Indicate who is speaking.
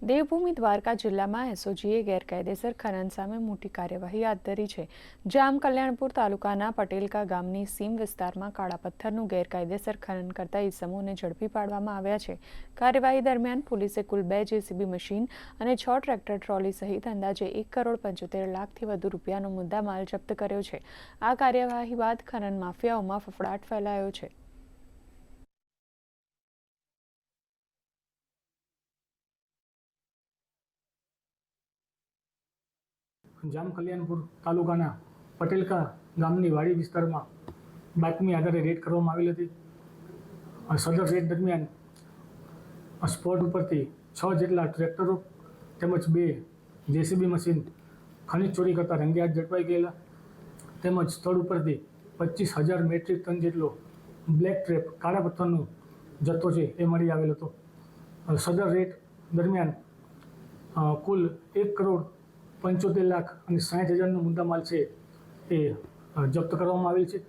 Speaker 1: દેવભૂમિ દ્વારકા જિલ્લામાં એસઓજીએ ગેરકાયદેસર ખનન સામે મોટી કાર્યવાહી હાથ ધરી છે। જામ કલ્યાણપુર તાલુકાના પટેલકા ગામની સીમ વિસ્તારમાં કાળા પથ્થરનું ગેરકાયદેસર ખનન કરતા ઇસમોને ઝડપી પાડવામાં આવ્યા છે। કાર્યવાહી દરમિયાન પોલીસે કુલ 2 જેસીબી મશીન અને 6 ટ્રેક્ટર ટ્રોલી સહિત અંદાજે 1,75 લાખથી વધુ રૂપિયાનો મુદ્દામાલ જપ્ત કર્યો છે। આ કાર્યવાહી બાદ ખનન માફિયાઓમાં ફફડાટ ફેલાયો છે।
Speaker 2: જામ કલ્યાણપુર તાલુકાના પટેલકા ગામની વાડી વિસ્તારમાં બાતમી આધારે રેડ કરવામાં આવેલી હતી। સદર રેડ દરમિયાન સ્પોટ ઉપરથી 6 જેટલા ટ્રેક્ટરો તેમજ 2 જેસીબી મશીન ખનીજ ચોરી કરતા રંગે હાથ ઝડપાઈ ગયેલા, તેમજ સ્થળ ઉપરથી 25,000 મેટ્રિક ટન જેટલો બ્લેક ટ્રેપ કાળા પથ્થરનો જથ્થો છે એ મળી આવેલ હતો। સદર રેડ દરમિયાન કુલ 1,75,60,000નો મુદ્દામાલ છે એ જપ્ત કરવામાં આવેલ છે।